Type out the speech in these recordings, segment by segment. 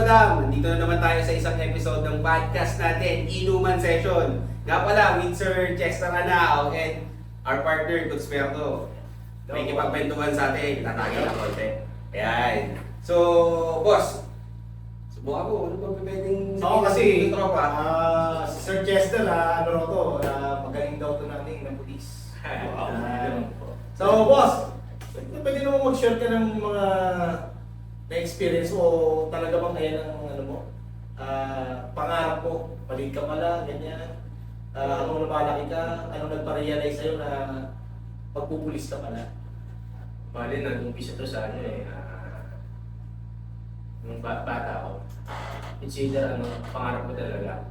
madam, nandito na naman tayo sa isang episode ng podcast natin, Inuman Session. Nga pala, with Sir Chester Anao and our partner, Gudsperto. May kipagpentuhan sa atin, tatagay lang konti. Ayan. So, boss, subukan mo, ano ba pwedeng Oo, kasi tropa? si Sir Chester, magaling daw ito natin ng pulis. Wow. So, boss, pwede naman mag-share ka ng mga na-experience o talaga bang ayan ang ano mo? Pangarap mo, balik ka pala, ganyan. Anong lumalaki ka, anong nagpa-realize sa'yo na pagpupulis ka pala? Bali, nag-umpisa to sa ano nung bata ako. It's either pangarap ko talaga,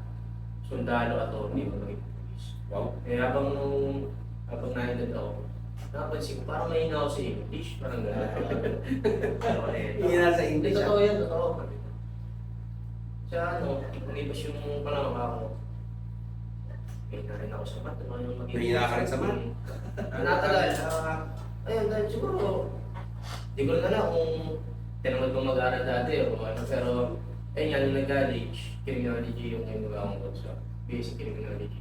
sundalo at o hindi mo naging police. Wow. Eh habang naedad ako, napansin ko parang may hinaw sa English, parang gano'n. Hina sa English, Hindi, totoo yan, totoo. Sa nalipas yung panamaka ko, may na rin ako sa mat, yung maging... May ka rin sa mat? Natagal, ayun, dahil siguro, di ko na alam kung tinamad ko mag-aaral dati o ano, pero ayun nga, nung nag-college, criminology yung nagawang ko sa basic criminology.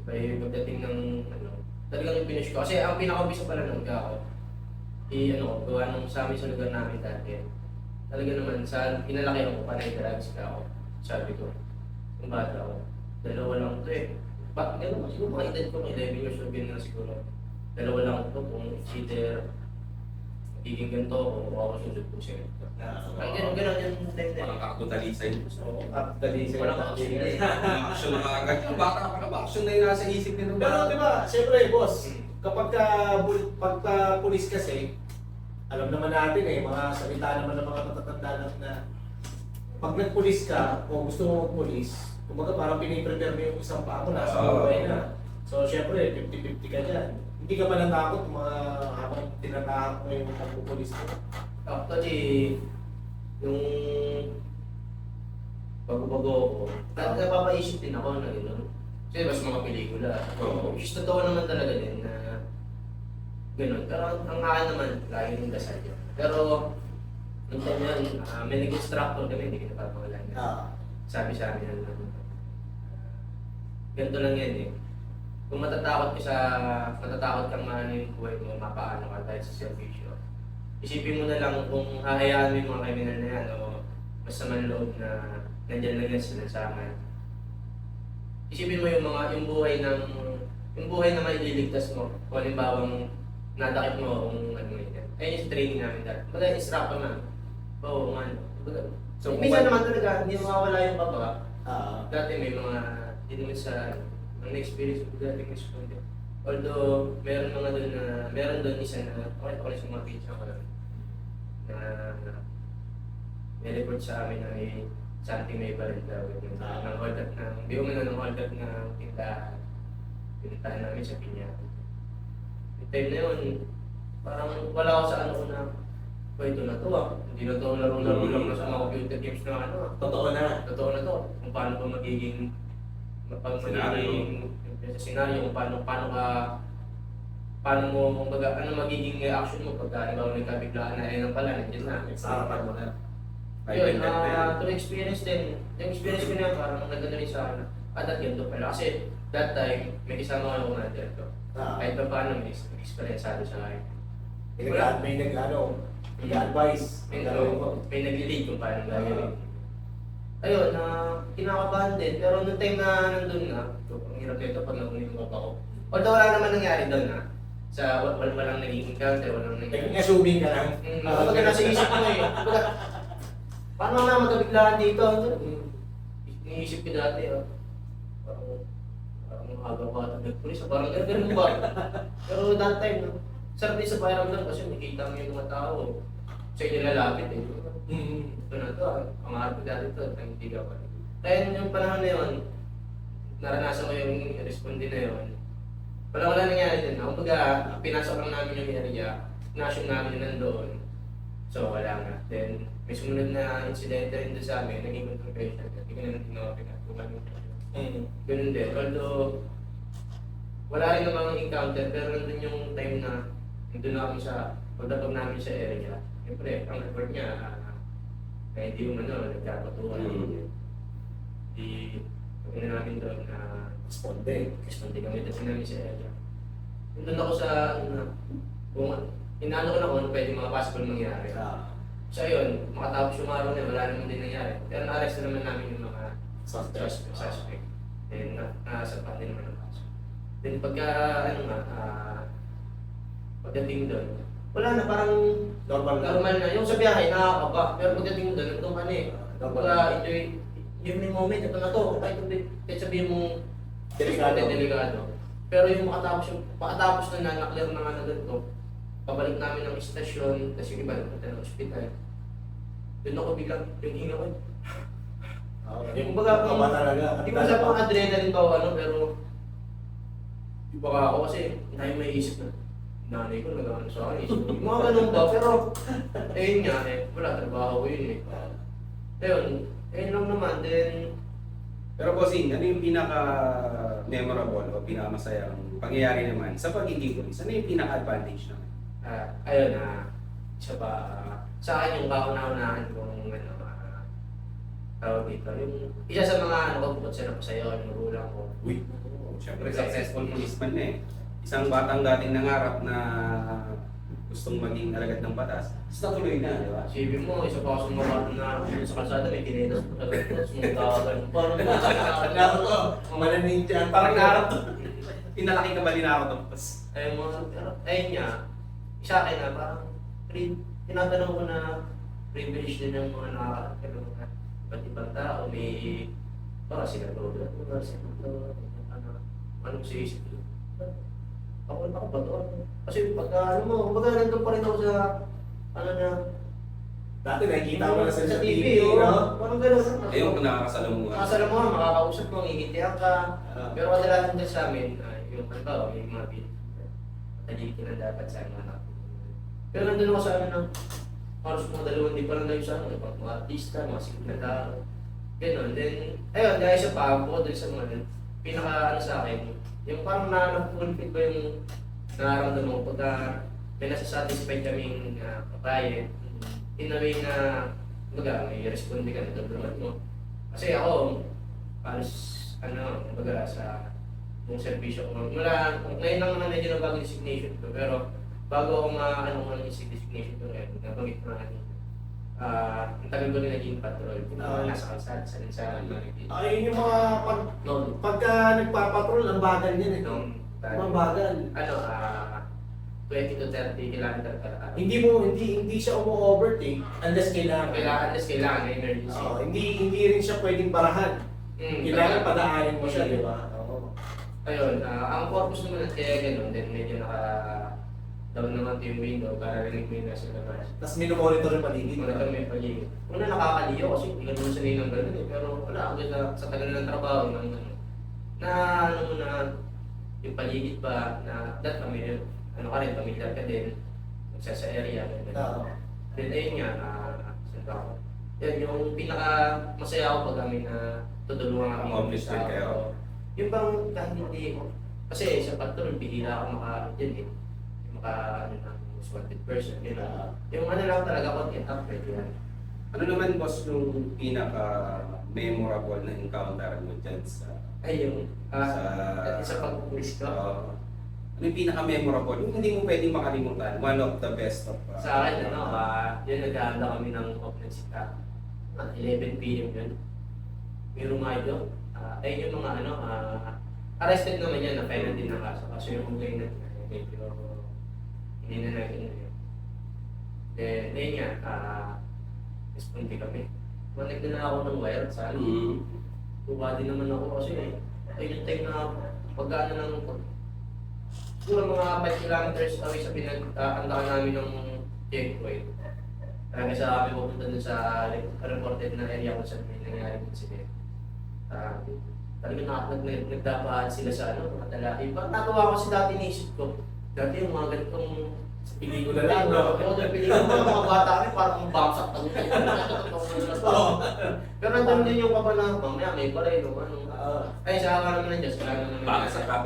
So, kaya pagdating ng, talagang finish ko. Kasi ang pinaka-umpisa pala nung ako, gawa nung sa amin sa lugar namin dati. Talaga naman, sa pinalaki ako, panay drugs ka ako. Sabi ko, yung bata ako, dalawa lang ito eh. Bakit gano'n? Siguro mga edad ko, 11 years old na siguro. Dalawa lang ito kung either magiging ganito o ako susud ko siya. Ay, gano'n yung time na Parang kakutalisay. So, dali sila. Walang action na eh. Action na agad. Yung bata pa na ba? Action na yung nasa isip nito. Pero di ba, siyempre boss, kapag pagka pulis kasi, alam naman natin mga salita naman ng mga matatanda na pag nagpulis ka o gusto mo magpulis, kumbaga parang piniprepare mo yung isang paa mo, nasa buhay na. So siyempre, 50-50 ka dyan. Hindi ka ba natakot mga habang tinatahak mo yung pagpupulis mo? Actually, yung bago-bago ako, napapaisip din ako na gano'n. Kasi mas mga pelikula. Which is totoo naman talaga din na gano'n. Pero ang akin naman, lagi yung dasal yun. Pero, nung time yan, may nag-instructor kami, hindi ko napapangalan. Sabi sa amin na, ganito lang yan eh. Kung matatakot kang maano yung buhay mo, mapaano ka dahil sa servisyo. Isipin mo na lang kung hahayaan mo yung mga kriminal na yan o masamang loob na nandyan lang yan sila sa amin. Isipin mo yung buhay na maililigtas mo. Kung halimbawang nadakip mo kung ano yun. Ayun yung training namin dati. Baga, instructor na. Oo, man. So, minsan naman talaga, hindi mawawala yung baba. Dati may mga, hindi naman sa, ang experience ko dating respondent. Although, meron doon isa na, okay sa mga pizza ko lang, na may report sa amin na may something may baril daw. Ng hold up na, hindi ko man ng hold up na pinuntahan namin sa Pinya. Yung time na yun, parang wala ako sa ano ko na, ito na to hindi na to laro-laro lang na sa mga computer games na Totoo na to, kung paano ba magiging scenario, kung paano mo ano magiging reaction mo pagka ikaw nagkabiglaan na ayun pala, nandiyan na. harapan mo na. Yun, to experience din. Yung experience ko na parang nagano rin sa akin. That ganito pala. Kasi that time, may isama ako na dito. Kahit pa paano may experience sa akin. May nag-advise. May nag-lead kung paano gagawin. Ayun, kinakabahan din. Pero noong time na nandun na, ang hirap nito pag nag-unimot ako. Although wala naman nangyari doon walang naging encounter, walang nangyari. Assuming ka lang. Kapag nasa isip mo paano nga magkabiglaan dito? Iniisip ko dati, parang agaw ka at nag-pulis, parang gano'n ba? Pero that time, sarap din sa pakiramdam kasi nakikita mo yung mga tao sa inyo lalapit eh. Ito na to, pangarap ko dati ito, hindi ka pa. Kaya yung panahon na yun, naranasan ko yung responde na yun. Wala nangyari din. Kumbaga, pinasok lang namin yung area, nasyon namin yung nandoon. So wala nga. Then, may sumunod na incident rin doon sa amin, naging controversial. Hindi ko naman tinawag ganun din. Although, wala rin namang encounter, pero nandun yung time na nandun na kami sa pagdating namin sa area. Siyempre, ang effort niya, Kaya hindi yung nagkakatuwa. Di, pag namin doon na Responde. responde kami, tapos namin sa area. Doon ako sa, kung inaano ko na kung ano pwede mga possible mangyari. So yun, makatapos yung araw na wala naman din nangyari. Pero na-arrest na naman namin yung mga suspect. Then, nasa pa din naman ang kaso. Then pagka, pagdating doon, wala na, parang normal na. Yung sa biyahe, nakakaba. Pero pagdating doon, ito man eh. Enjoy yung moment, ito na to. Kahit sabihin mo, delikado. Pero yung makatapos na na-clear na nga na doon to, pabalik namin ng istasyon, tapos yung iba napunta ng ospital. Doon ako biglang, yung hinga ko. Yung baga kung, hindi ko sa pang adrenaline ba o ano, pero yung baka ako kasi, hindi may isip na. Nanay ko nag-ano sa akin, isip ko, mga ganun ba, pero ayun nga wala, trabaho ko yun ayun lang naman, then Pero bossing, ano yung pinaka-memorable o pinaka-masayang pangyayari naman sa pagiging police? Ano yung pinaka-advantage naman? ayun isa pa, sa akin yung kauna-unahan kong tawag dito, yung isa sa mga bukod sa napasayaw, yung magulang ko. Uy, siyempre successful policeman na eh. Isang batang dating nangarap na gustong maging alagad ng batas. Tapos natuloy na, di ba? Sipin mo, isa pa ako sumabat na sa kalsada, may kinetas ko talaga. Sumutagan. Parang Malanintian. Parang nangarap. Pinalaki ka ba din ako tapos? Ayun nga, sa akin na parang tinatanong ko na privilege din ng mga nakakatalo na iba't ibang tao. May baka sinagoga, anong sinisip ko? Ako ba to? Kasi pagka kumbaga nandun pa rin ako sa Dati nakikita mo na sa TV, no? parang gano'n. Ayun, kung nakakasalamuhan. Nakasalamu ka, makakausap mo, ngingitihan ka. Pero kadalasan din sa amin, yung halimbawa, may mga matalikin na dapat sa mga anak. Pero nandun ako sa halos mga dalawang di pa lang tayo sa mga artista, mga sikat na tao. Ganon, then, ayun, dahil sa pagpo, dahil sa mga pinaka sa akin, yung parang na-fulfill ko yung nararamdaman ko pagka may nasa-satisfied kaming client, in a way na may responde ka na tulungan mo. Kasi ako, halos sa yung servisyo ko. Ngayon lang naman medyo nabago yung designation ko, pero bago ako yung designation ko ngayon, nabagit na ang tagal ko rin naging patrol. Nasa kalsada, sa Ayun yung mga pagka nagpapatrol, ang bagal niyan eh. Ang bagal. 20 to 30 kilometer per hour. Hindi siya umu-overtake unless kailangan. Kailangan na emergency. Hindi rin siya pwedeng barahan. Kailangan padaanin mo siya, di ba? Ayun, ang purpose naman at kaya ganun, then medyo down naman yung window para rinig mo yung nasa labas. Tapos minomonitor yung paligid. Monitor mo yung paligid. Una nakakaliyo kasi hindi ka naman sanay ng ganun eh. Pero wala, ang ganda sa tagal ng trabaho na yung paligid pa na that familiar, familiar ka din sa area. Then ayun nga, saan ako? Yan, yung pinaka masaya ako pag kami na tutulungan kami. Accomplishment din kayo. Yung bang kahit hindi, kasi sa patrol, bihira ako wanted person. Yung lang talaga, content up, pwede yan. Ano naman boss yung pinaka-memorable na encounter mo dyan sa... Sa pag-pulis ko. Ano yung pinaka-memorable? Yung hindi mo pwedeng makalimutan. One of the best of... Sa akin, yun naghahanda kami ng open sita. 11 PM yun. May rumayo. Ayun yung mga arrested naman yan, na-final din ng kaso. Kaso yung complainant, medyo hindi na natin yun. Then, ayun nga, responde kami. Connect na ako ng wire sa Tuwa din naman ako kasi ayun yung time na pagkaano ng siguro mga 5 kilometers away sa pinag-andakan namin ng checkpoint. Kaya sa kami pupunta dun sa reported na area kung saan may nangyari incident. Talagang nagdapaan sila sa mga Parang natuwa ko kasi dati naisip ko. Dati yung mga ganitong Pelikula lang, no? Pelikula mga bata kami parang bangsak tayo. Pero nandun din yung kapala, mamaya may pare, ay sa haka naman ng Diyos, wala naman.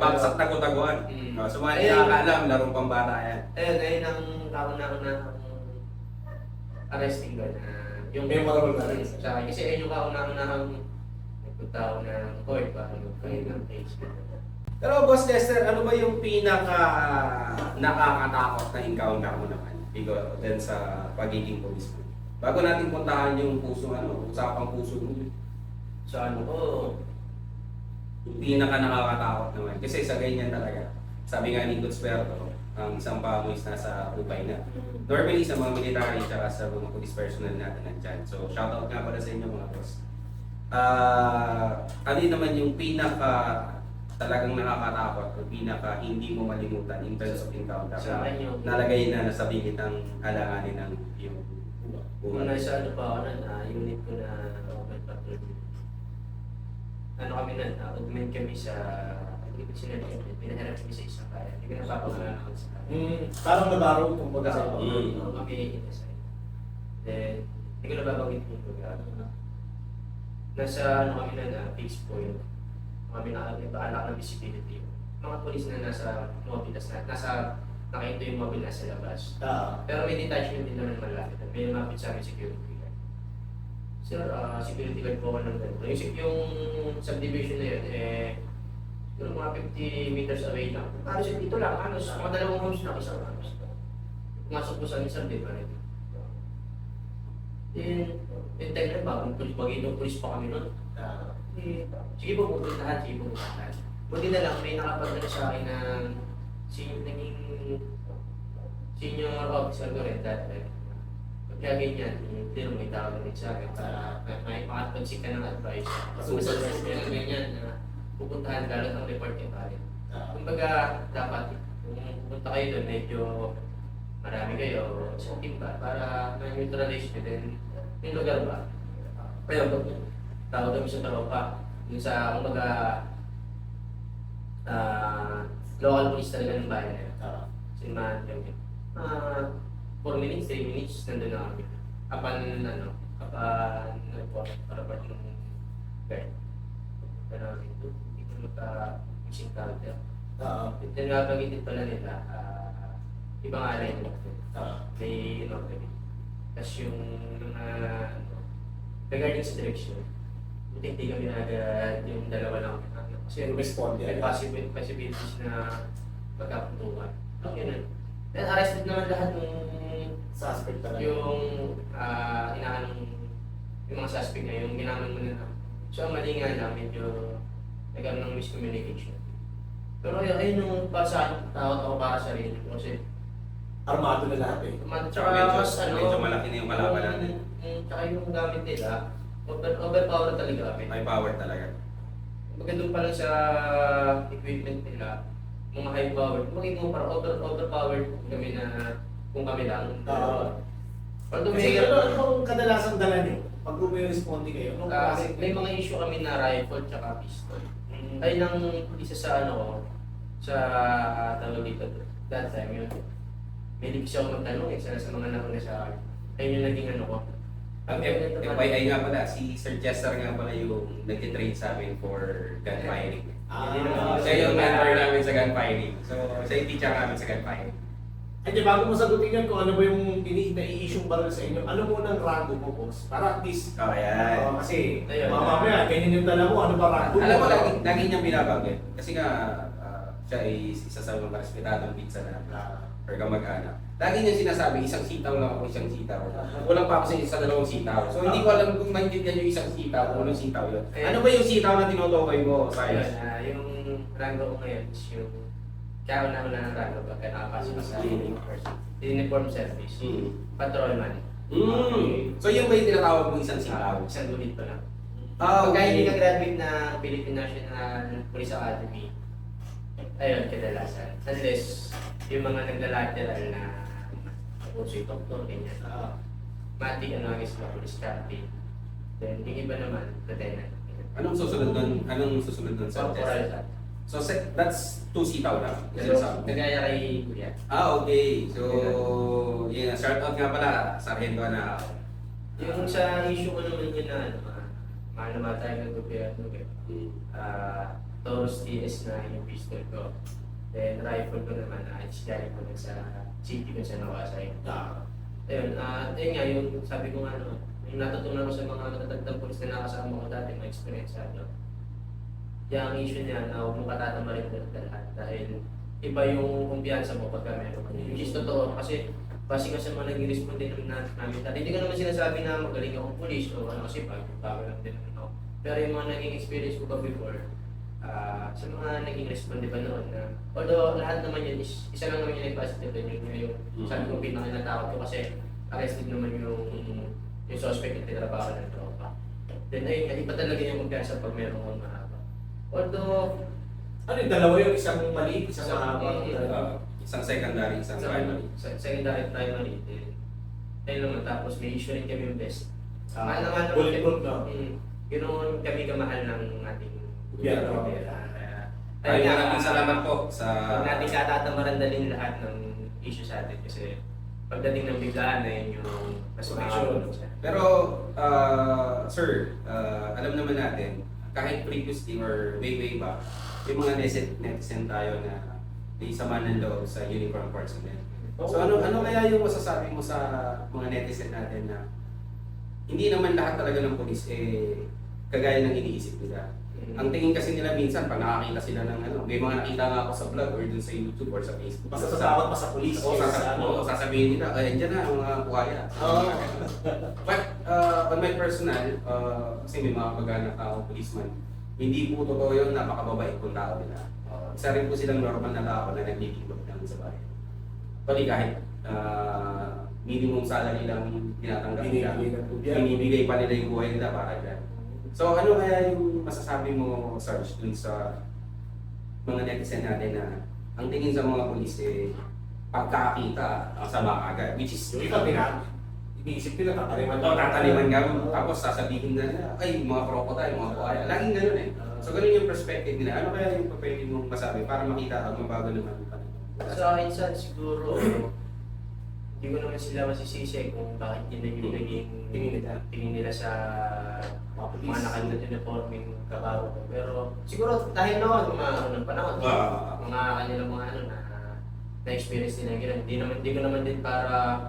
Bagsak tago-taguan. So mga nakakaalam, larong pambata yan. Ayun ang kauna-una arresting ko na Yung Memorable na rin. sa akin. Kasi ayun yung kauna-unahang nagpunta ako ng court para mag-file ng case. Pero Boss Lester, ano ba yung pinaka nakakatakot na encounter mo naman? Bigo din sa pagiging police mo. Bago natin puntahan yung usapang puso mo. So ano ko, Yung pinaka nakakatakot naman. Kasi sa ganyan talaga. Sabi nga ni Coach Berto, ang isang pamo is nasa upay na. Normally sa mga military at sa mga police personnel natin nandyan. So shoutout nga pala sa inyo mga boss. Ano yun naman yung pinaka talagang nakakatakot o pinaka hindi mo malimutan in terms of encounter? sa akin yung Nalagay na nasa pilit ng alanganin ng yung kung nasa ano pa ako na unit ko na open patrol. Ano kami na, augment kami sa hindi ko sinabi, pinaharap kami sa isang kaya. Hindi ko napapagalakan sa kaya. Parang nabaro kung baga sa Kami inasay. Then, hindi ko nababanggit yung lugar. Nasa ano kami na fixed point. Kami na nag-aalak ng visibility. Mga polis na nasa mobile, nakahinto yung mobile nasa labas. Pero may detachment din naman malapit. May lumapit sa amin security guard. Sir, security guard po ako ng ganito. Yung subdivision na yun, siguro mga 50 meters away lang. Halos dito lang, halos mga dalawang rooms lang, isang rooms. Pumasok po sa amin sa din, pareto. Then, yung time na bagong pulis pa kami nun. Sige po, pupuntahan. Buti na lang, may nakapagdala sa akin ng naging senior officer ko rin dati. Pagka ganyan, hindi naman may tawag rin sa akin para may makapagsi ka ng advice. Kung sa ganyan na pupuntahan ka lang ang report yung pare. Kumbaga, dapat kung pupunta kayo doon, medyo marami kayo sa team ba para ma-neutralize nyo din yung lugar ba. Kaya tawag kami sa tropa. Yung sa, kumbaga, local police talaga ng bayan na yun. Sinmahan kami. 4 minutes, 3 minutes, nandun na kami. Kapan report ng guard. Punta namin doon. Hindi ko magka-missing counter. Then nabagitin pala nila, ibang alay nila. May kami. Tapos yung regarding sa direction, buti hindi kami agad yung dalawa lang. Kasi Respond may possibilities na magkapuntukan. Yun. Then arrested naman lahat ng suspect talaga. yung yung mga suspect na yung ginamit mo na. So ang mali nga lang, medyo nagkaroon ng miscommunication. Pero ayun yung para sa tawag ako para sa rin kasi Armado na lahat eh. tsaka mas medyo malaki na yung kalaban natin. Tsaka yung gamit nila, overpower talaga kami. May power talaga. Kumbaga doon pa lang sa equipment nila, mga high power, maging mo parang overpowered kami na kung kami lang. Although Kasi may, ano kadalasang dala niyo? Pag responde kayo? Anong klase? may mga issue kami na rifle tsaka pistol. Ay nang isa sa sa tawag dito, that time yun. May kasi ako magtanong isa sa mga nauna sa akin. Ayun yung naging ko. Ang FYI nga pala, si Sir Chester nga pala yung nag-train sa amin for gun firing. Siya yung mentor namin sa gun firing. So, siya yung teacher namin sa gun firing. Hindi, bago mo sagutin yan kung ano ba yung nai-issue baril sa inyo, ano mo ng rango mo, boss? Para at least, Ayan. kasi Ayun. mamamaya, ganyan yung dala mo, ano ba rango mo? Alam mo, lagi niyang binabanggit. Kasi nga, siya ay isa sa mga respetadong pizza na or kamag-anak. Lagi niya sinasabi, isang sitaw lang ako, isang sitaw. Kulang pa ako sa isa dalawang sitaw. So hindi ko alam kung maintindihan yung isang sitaw, kung anong sitaw yun. Ano ba yung sitaw na tinutukoy mo, Sayos? Yung rango ko ngayon is yung kauna-una ng rango pagka nakapasok ka sa uniform service. Patrolman. So yun ba yung tinatawag mo isang sitaw? Isang gulit pa lang. Okay. Pagka hindi ka-graduate ng Philippine National Police Academy, ayun, kadalasan. Unless yung mga nagla-lateral na kurso yung doktor, ganyan. Matik ang nagis na police captain. Then yung iba naman, lieutenant. Anong susunod doon sa Corporal test? sa. So that's 2 sitaw lang. So, nagaya kay Kuya. Okay. So, yun, shout out nga pala, Sargento na. Yung sa issue ko naman yun na mahal naman tayo ng gobyerno. Taurus TS na yung pistol ko. Then rifle ko naman is galing ko sa city ko sa Nawasay. Ayun, ayun nga yung sabi ko nga yung natutunan ko sa mga natatagdang pulis na nakasama ko dati, mga experience ano. Kaya ang issue niya na huwag mo katatamarin ng lahat dahil iba yung kumpiyansa mo pagka meron ka. Which is totoo kasi base nga sa mga naging responde namin dati. Hindi ko naman sinasabi na magaling akong pulis o ano kasi bago lang din ako. Pero yung mga naging experience ko pa before, sa mga naging responde ba noon na although lahat naman yun is isa lang naman yung nag-positive din yung sabi ko pinaka-natakot ko kasi arrested naman yung suspect na tinrabaho ng tropa. Then ayun, iba talaga yung kumpiyansa pag meron kang mahaba. Although, Ano yung dalawa yung isang maliit, isang mahaba? Isang secondary, isang primary. secondary primary din. Ayun naman, tapos may issue rin kami yung best. Mahal naman naman Bulletproof na. Ganoon kami kamahal ng ating gobyerno. Ay, maraming salamat po sa... Huwag natin katatamaran dalhin lahat ng issue sa atin kasi pagdating ng biglaan na yun yung Connection. Pero, sir, alam naman natin, kahit previously or way back, yung mga netizen tayo na may sama ng loob sa uniform personnel. So ano kaya yung masasabi mo sa mga netizen natin na hindi naman lahat talaga ng pulis kagaya ng iniisip nila. Ang tingin kasi nila minsan pag nakakita sila ng may mga nakita nga ako sa vlog or dun sa YouTube or sa Facebook. Basta tatakot pa sa police. Sasabihin nila, andyan na ang mga kuwaya. But on my personal, kasi may mga pag-anak ako, policeman, hindi po totoo yun, napakababait kong tao nila. Isa rin po silang normal na tao na nagtitinggol lang sa bahay. Pati kahit minimum salary lang tinatanggap nila, binibigay pa nila yung buhay nila para dyan. So ano kaya yung masasabi mo, Sarge, dun sa mga netizen natin na ang tingin sa mga pulis pagkakita ang sama agad, which is Yung iba iniisip nila tataliman. tataliman nga tapos sasabihin na nila, ay mga crocodile, mga buhaya, laging ganun So ganun yung perspective nila. Ano kaya yung pwede mong masabi para makita ang mabago naman yung panahon? Sa akin saan siguro, hindi ko naman sila masisisi kung bakit yun yung naging tingin nila sa mga nakandot uniforming kabago ko. Pero siguro dahil noon, ng panahon, mga kanilang mga na-experience nila gano'n. Hindi ko naman din para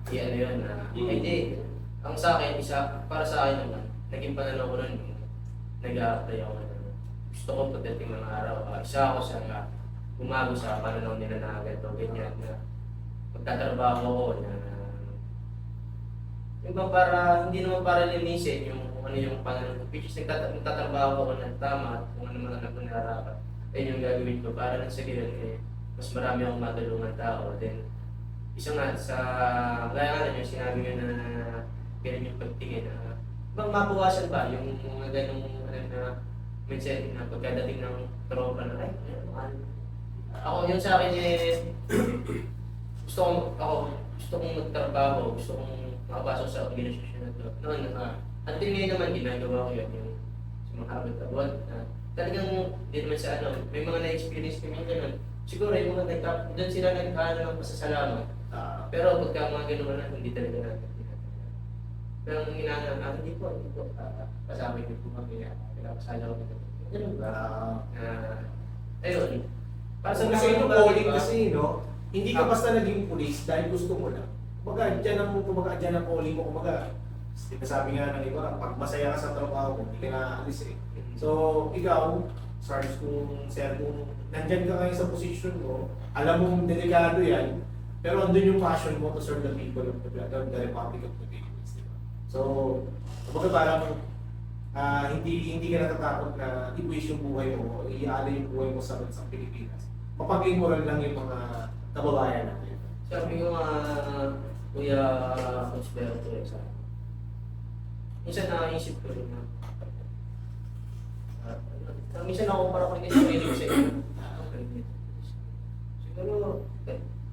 i-ano yun hindi. Ang sa akin, para sa akin naman, naging pananaw ko nun yung nag-a-apply ako na gusto ko pagdating ng araw. Isa ako sa umago sa pananaw nila na ganito, ganyan na magtatrabaho ako na yung ba para, hindi naman para linisin yung kung ano yung pananaw ko. Which is nagtatrabaho ako ng tama at kung ano man ang nararapat. Ayun yung gagawin ko para nang sa ganyan mas marami akong matulungan tao. Then, isa nga sa gaya nga yung sinabi nga na ganun yung pagtingin bang mabawasan ba yung mga ganung mindset na pagkadating ng tropa na ako yun sa akin gusto kong magtrabaho, gusto kong makapasok sa organisasyon na to. Noon until ngayon naman ginagawa ko yun yung sa mga habit talagang di naman sa may mga na-experience kami ganun. Siguro yung mga doon sila nagkano ng pasasalamat. Pero pagka mga gano'n na, hindi talaga natin ginagawa. Pero ang ginagawa natin, hindi po. Kasama ko po kami, pinapasala ko nito. Ganun ba? Ayun. Para sa Kasi yung bagay calling ba? kasi, hindi ka basta naging police dahil gusto mo lang. Kumbaga, dyan ang calling mo. Kumbaga, sabi nga ng iba, pag masaya ka sa trabaho mo, hindi ka naalis So, ikaw, Sarge, kung nandyan ka ngayon sa posisyon mo, alam mong delikado yan, pero andun yung passion mo to serve the people of the Republic of the Philippines, diba? So, kumbaga parang hindi ka natatakot na i-wish yung buhay mo, i-alay yung buhay mo sa bansang Pilipinas. Mapag-immoral lang yung mga kababayan natin. Sabi ko nga, Kuya Conspirato sa akin. Minsan naisip ko rin na minsan nakumpara ko rin sa sarili ko sa inyo. Siguro,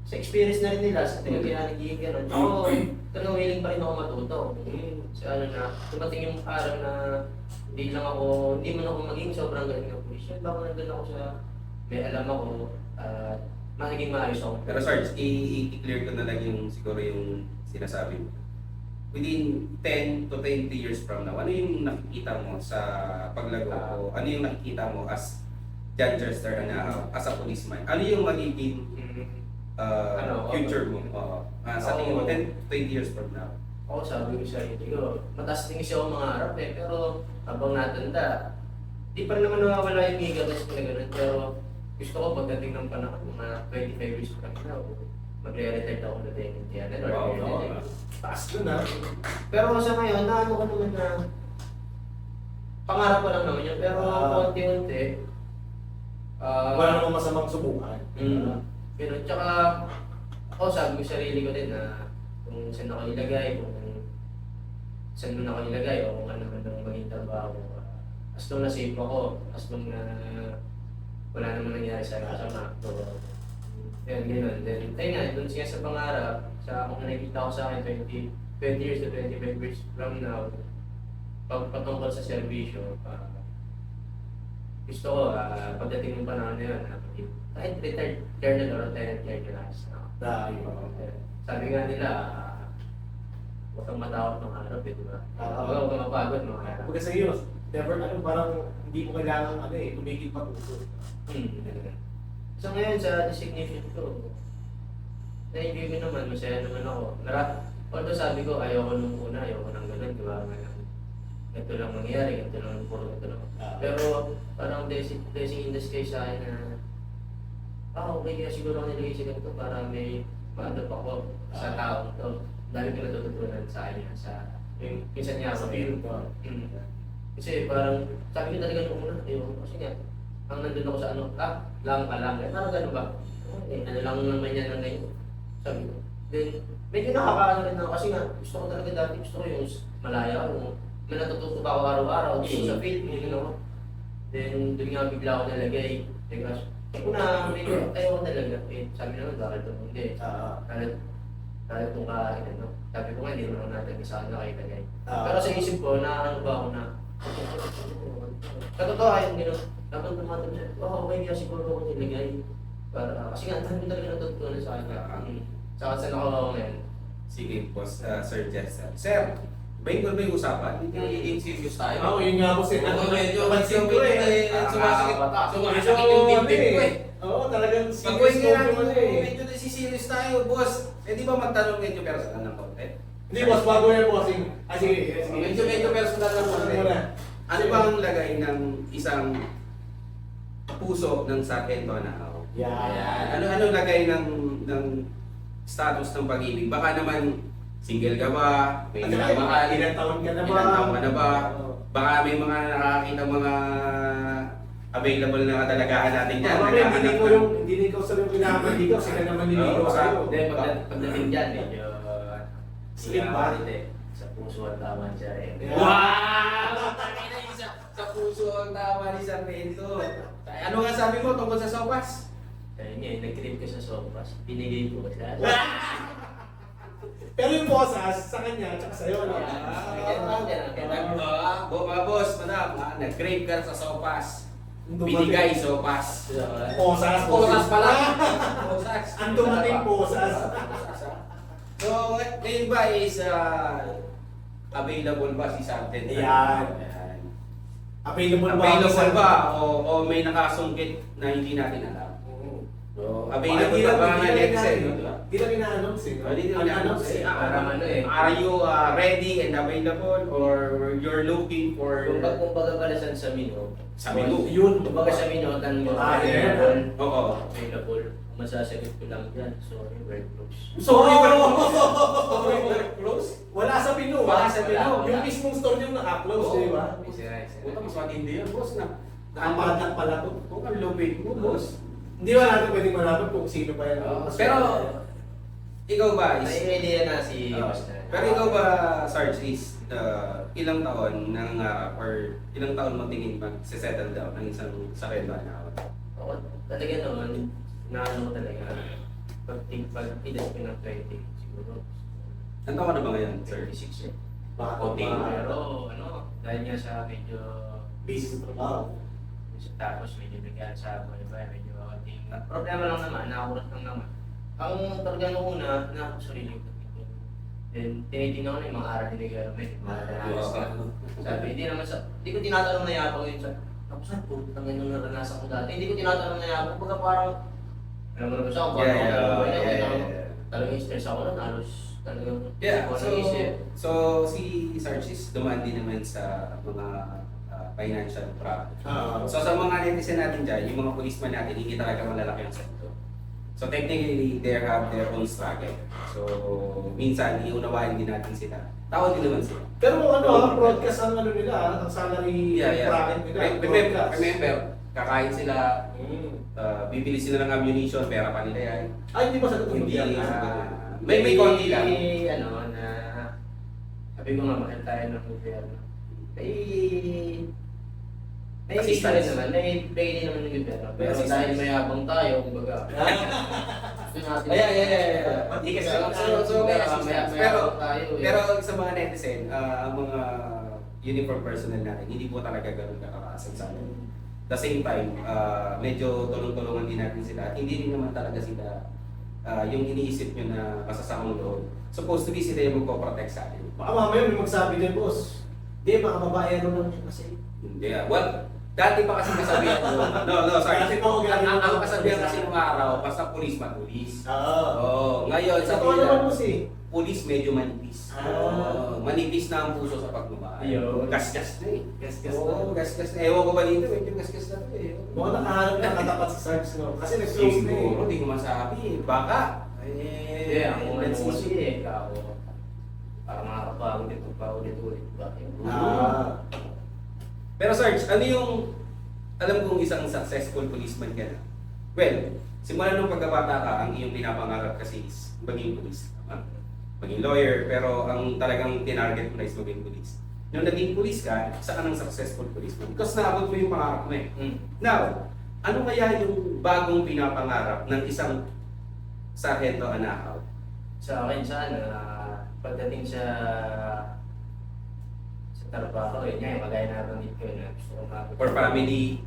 sa experience na rin nila, sa nagiging gano'n. Ako, talagang willing pa rin ako matuto. Sa dumating yung araw na hindi man ako maging sobrang galing na pulis. Baka nandun ako sa, may alam ako, at magiging maayos ako. Pero Sarge, i-clear ko na lang yung siguro yung sinasabi mo. Within 10 to 20 years from now, ano yung nakikita mo sa paglago o ano yung nakikita mo as John Chester as a policeman? Ano yung magiging future mo? Sa tingin mo, 10 to 20 years from now? ako sabi ko sa sarili ko, mataas din kasi ako mangarap eh, pero habang natanda, di pa rin naman nawawala yung eagerness ko na gano'n, pero gusto ko pagdating ng panahon, mga 25 years pa rin ako, magre-retire ako na din yung Tiyanan or Oo. Taas ko na. Pero sa ngayon, naano ko naman na pangarap ko lang naman yun, pero konti-unti, Wala namang masamang subukan. pero tsaka, ako sabi ko sa sarili ko din na kung saan ako ilagay, kung saan mo na ako ilagay, o kung ano man ang maging trabaho. As long na safe ako, as long na wala namang nangyari sa kasama. So, yan, gano'n. Then, ayun nga, doon siya sa pangarap, sa kung nakikita ko sa akin, 20 years to 25 years from now, patungkol sa serbisyo, gusto ko, pagdating ng panahon na yun, kahit retired colonel or lieutenant colonel, Dahil. sabi nga nila, huwag kang matakot mangarap eh, di ba? Huwag kang mapagod mangarap. Pagka sa iyo, never, parang hindi mo kailangan tumigil pag-uso. So ngayon sa designation ko, na-enjoy ko naman, masaya naman ako. Although sabi ko, ayoko nung una, ayoko nang ganun, di ba? Ito lang mangyari, ito lang puro, ito lang. Pero parang blessing in the sky sa akin na, okay, kaya siguro ako nilagay sa ganito para may ma-adopt ako sa taong to. Dahil ko natututunan sa kanya, yung pinsan niya Sa ako. field ko. Kasi parang, sabi ko talaga nung una, ayoko. Kasi nga, ang nandun ako sa lang ka lang. Parang gano'n ba? Ano lang naman yan ng ngayon. Sabi ko. Then, medyo nakakaano rin ako kasi nga, gusto ko talaga dati, gusto ko yung malaya, yung may natututo pa ako araw-araw, gusto ko sa field, yun ako. Then, doon nga bigla ako nalagay. Teka, una, medyo ayaw ko talaga. Sabi naman, bakit ito? Hindi. Kahit kung kain, ano. Sabi ko nga, hindi naman natin isa na kayo kagay. Pero sa isip ko, naano ba ako na, katotoo ayun gano'n. Dapat tumatag siya, okay, kaya siguro ako nilagay. Kasi nga, dahil ko talaga natutunan sa kanya. Saka saan ako ngayon. Sige, boss, Sir Jester. Sir, ba yung usapan? Hindi serious tayo. Oo, yun nga po Medyo napansin ko eh. Sumasakit yung dibdib ko eh. Oo, talagang Pag-uwi serious nga ko natin, eh. medyo nasiserious tayo, boss. Eh di ba magtanong medyo personal ng konti? Hindi, boss, bago yan, bossing. Sige. Medyo personal ng konti. Ano ba ang lagay ng isang puso ng sargento na ako? Yan. Ano lagay ng status ng pag-ibig? Baka naman single ka ba? May minamahal? Ilang taon ka na ba? Ilang taon ka na ba? Baka may mga nakakita mga available na katalagahan natin dyan. Hindi ikaw sa yung pinapaligaw, sila naman niligaw sa'yo. Then, pagdating dyan, medyo, Slim ba? Sa puso at tama siya eh. Yeah. Wow! Sa puso ang tama ni Sargento. Ano nga sabi mo tungkol sa sopas? Ayun nga, nag-trip ko sa sopas, binigay ko siya. Pero yung bosas, sa kanya, tsaka sa'yo, no? Mga boss, madam, nag-crave ka sa sopas. Binigay sopas. Posas. Posas pala. Posas. Ang dumating posas. So, ngayon ba is available ba si Sargento? Yan. Available ba o may nakasungkit na hindi natin alam? So, available ba nga netizen? Hindi lang ina-announce eh. Hindi na Unannounced eh. Parang ano eh. Are you ready and available or you're looking for Kumbaga pala sa menu. sa menu? Yun. Kumbaga sa menu, tanong mo, Yeah. Oo. available. Masasagot ko lang dyan. Sorry, we're closed. Sorry, Close? Wala sa menu. Wala sa menu. Yung mismong store yung naka-close, di ba? Puta, mas matindi yan, boss na. Nakapadak pala to. Kung ang lupit mo, boss. Hindi wala natin pwedeng malaman kung sino ba yan. Pero, ikaw ba is... May idea na si Boss na. Pero ikaw ba, Sarge, is ilang taon nangangarap or ilang taon mo tingin mag-settle down ng isang sarendo na ako? Ako talaga noon, naano ko talaga. Pag-edad ko ng 20, siguro. Ang taon ka na ba ngayon, sir? 36 eh. Baka Okay. Pero ano, dahil nga sa medyo busy sa trabaho. tapos medyo bigyan sa mga iba, medyo ating problema lang naman, nakakulat lang naman. Ang talaga nung una, sarili ko. Then, tinitingnan ko na yung mga aral ni government, yung mga analysis ka. Sabi, hindi ko tinatanong na yapang yun sa, ako saan po, tangan yung naranasan ko dati. Hindi ko tinatanong na yapang, pagka parang, alam mo na ba siya, kung paano ako, talagang stress ako nun, halos Talagang Yeah, kung ano isip. so si Sarge is dumaan din naman sa mga financial problem. So sa mga netizen natin dyan, yung mga policeman natin, hindi talaga malalaki ang sento. So technically, they have their own struggle. So minsan, iunawain din natin sila. Tao din naman sila. Pero broadcast ang ano nila, ang salary bracket nila. Remember, kakain sila, bibili sila ng ammunition, pera pa nila yan. Ay, hindi ba sa tutulog Hindi, yan? may konti lang. Ano, na sabi ko nga, mahal tayo ng gobyerno. May isa rin naman, may pay naman ng gobyerno. Pero Assistance. dahil mayabang tayo, kumbaga. Gusto natin. Hindi kasi. So, may assistance. mayabang tayo. Pero sa mga netizen, ang mga uniform personnel natin, hindi po talaga ganun kakakaasal sa amin. The same time, medyo tulong-tulungan din natin sila. Hindi rin naman talaga sila yung iniisip nyo na masasamang loob. Supposed to be sila yung magpo-protect sa atin. Baka mamaya may magsabi din, boss. Hindi, mga babaero lang yun kasi. Hindi. Well, dati pa kasi kasabihan ko. No, sorry. Dati pa ako galing. Ang kasabihan kasi nung araw, basta police matulis. Oo. Ngayon, sa Totoo naman, boss eh. police medyo manipis. Manipis na ang puso sa pagmamahal. Ayun. Gasgas na eh. Gasgas Oo, gasgas na. Ewan ko ba dito, medyo gasgas na to eh. Mukhang nakahanap na katapat sa Sarge, no? Kasi nag-close na eh. Siguro, di ko masabi. Baka. Hindi, ang mga let's ano see. kasi eh, kao. Para makakapagod ito pa ulit-ulit. Bakit? Pero Sarge, ano yung, alam kong isang successful policeman ka na. Well, simula nung pagkabata ka, ang iyong pinapangarap kasi is maging police. Tama? Maging lawyer, pero ang talagang tinarget mo na is maging police. Nung naging police ka, isa ka ng successful policeman. Because naabot mo yung pangarap mo eh. Now, ano kaya yung bagong pinapangarap ng isang sarhento anakaw? Sa akin sana, pagdating sa trabaho, yun nga, magaya nabanggit ko na gusto ko mabot. For family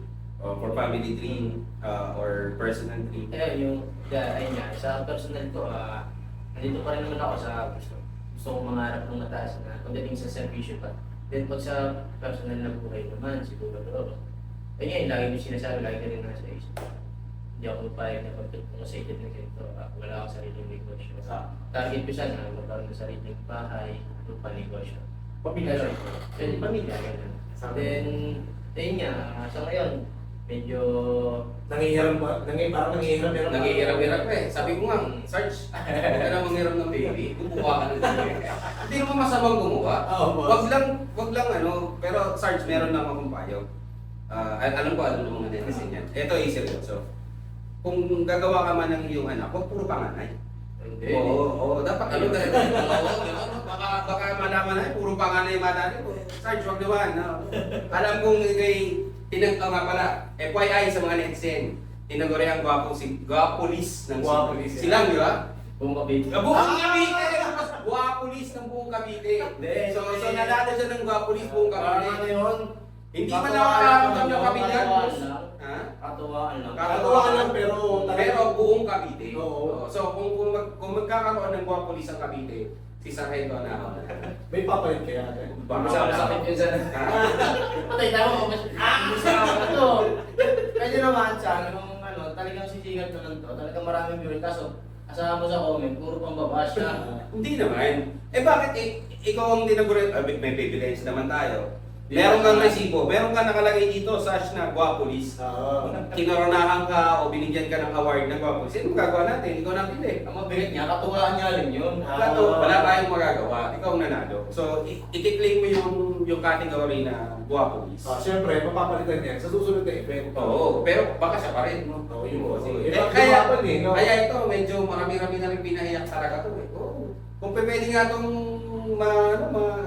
dream, or personal dream. Ayun, ayun nga, sa personal ko, nandito pa rin naman ako sa gusto kong mangarap ng mataas na pagdating sa servisyo pa. Then pag sa personal na buhay naman, siguro doon. Ayun nga, lagi ko sinasabi, lagi ka rin nasa isip. Hindi ako mapayag na pagdating sa edad na ganito, wala akong sariling negosyo. Target ko sana, magkaroon ng sariling bahay, lupa, negosyo. Pamilya siya. Pwede pamilya, ganun. Then, ayun nga, sa ngayon, medyo parang nangihiram-hiram. Nangihirap-hirap eh. Sabi ko nga, Sarge, huwag ka na manghiram ng baby. Kumuha ka ng baby. Hindi naman masamang gumawa. Wag lang ano, pero Sarge, meron lang akong payo. Alam ng mga netizen yan. Ito ay seryoso. Kung gagawa ka man ng iyong anak, huwag puro panganay. hindi. Oo, dapat ano dahil. Baka malaman na, puro panganay yung mata niyo. Sarge, wag naman. No? Alam kong ikay nga pala, FYI sa mga netizen, tinaguri ang gwapolis ng Gwapolis, silang, di ba? Buong Cavite. Buong Cavite! Gwapolis ng buong Cavite. So nanalo siya ng gwapolis buong Cavite. Ano yun? Hindi man nakakaramdam ng Cavite. Ha? Katuwaan lang. Katuwaan lang, pero buong Cavite. Oo. So kung magkakaroon ng gwapolis ang Cavite, si Sargento na may papalit kaya. Masakit yun sa... Patay tayo mo. Gusto ka ito. Pwede naman sa kung ano, talagang sisigat ko lang to. Talagang maraming viewer. Kaso, asahan mo sa comment, puro pang babash siya. Hindi naman. Bakit ikaw ang tinaguri? May privilege naman tayo. Meron kang resibo, meron kang nakalagay dito, sash na gwapolis. Kinoronahan ka o binigyan ka ng award ng gwapolis. Sino gagawa natin? Ikaw na pili. Ang mabigat niya, katuwaan niya rin yun. Wala tayong magagawa. Ikaw ang nanalo. So, i-claim mo yung category na gwapolis. Siyempre, mapapalitan yan sa susunod na event. Oo, pero baka siya pa rin. No? Oo, yun po. Kaya ito, medyo marami-rami na rin pinahiyak talaga ito. Kung pwede nga itong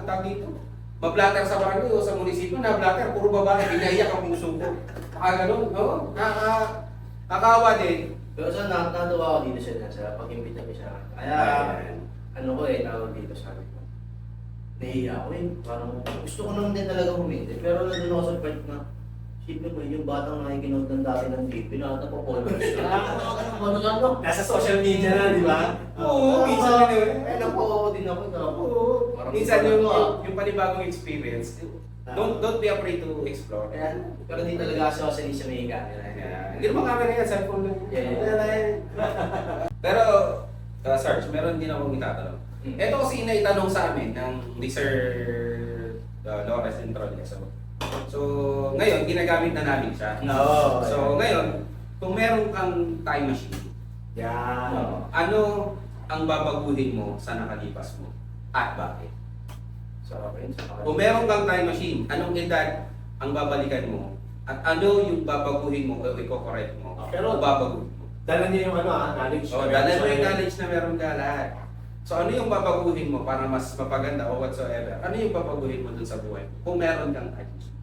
tag dito, ma-blatter sa barangay o sa munisipyo, na-blatter, puro babae, pinahiyak ang puso ko. Ganun, no? Nakakawa din. Pero sa natuwa ako dito siya sa pag-imbita ko siya. Kaya, ano ko tawag dito sa akin. Nahiya ako parang gusto ko naman din talaga humindi. Pero nandun ako sa part na, sipin mo yung batang nakikinood ng dati ng DP, nakata pa followers na. Nasa social media na, di ba? Oo, minsan din Nakuha din ako. Minsan yung panibagong experience, don't be afraid to explore. Pero di talaga ako sa may camera. Hindi naman camera yan, cellphone lang. Yeah. Pero, Sarge, meron din akong itatanong. Ito kasi inaitanong sa amin ng ni Sir Lawrence Introleso. So, ngayon, ginagamit na namin siya. Oo. So, ngayon, kung meron kang time machine, Yan. ano ang babaguhin mo sa nakalipas mo? At bakit? Sa akin, sa akin. Kung meron kang time machine, anong edad ang babalikan mo? At ano yung babaguhin mo o i-correct mo? Pero- o babaguhin mo? Dala niya yung knowledge. So, dala mo yung knowledge na meron ka lahat. So, ano yung babaguhin mo para mas mapaganda o whatsoever? Ano yung babaguhin mo dun sa buhay mo? Kung meron kang time machine.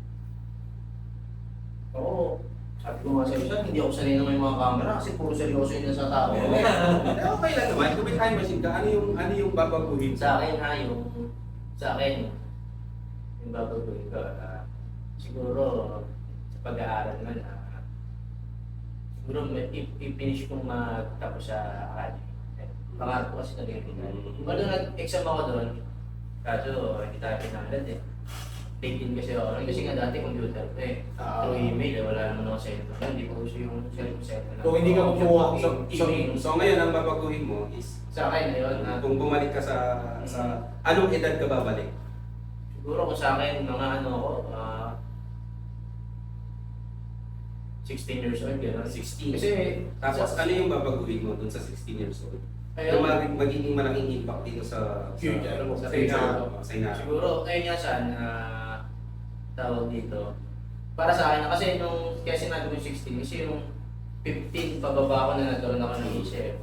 Oo. Sabi ko nga sa isa, hindi ako sanay na may mga camera kasi puro seryoso yun sa tao. Okay lang naman. Kung may time machine ka, ano yung babaguhin Sa akin ha, sa akin, yung babaguhin ko, siguro sa pag-aaral naman, siguro i-finish kong magtapos sa academy. Pangarap ko kasi talaga yun. Although nag-exam ako doon, kaso hindi tayo pinalad eh. Take-in kasi ako. Kasi nga dati computer ko eh. Through email, wala naman ako cellphone. Hindi pa uso yung cellphone. Kung hindi ka kumuha So, ngayon ang babaguhin mo is Sa akin, ayun, kung bumalik ka sa anong edad ka babalik? siguro kung sa akin, mga ano ako, 16 years old, gano'n. 16. Kasi, Tapos ano yung babaguhin mo dun sa 16 years old? ayun, Yung magiging malaking impact dito sa Future, ano mo, sa sa future future. mo, sa inaral. siguro, ayun nga saan, tawag dito. Para sa akin, kasi nung, kaya sinabi ko 16, kasi yung 15 pababa ko na nagkaroon ako ng isip.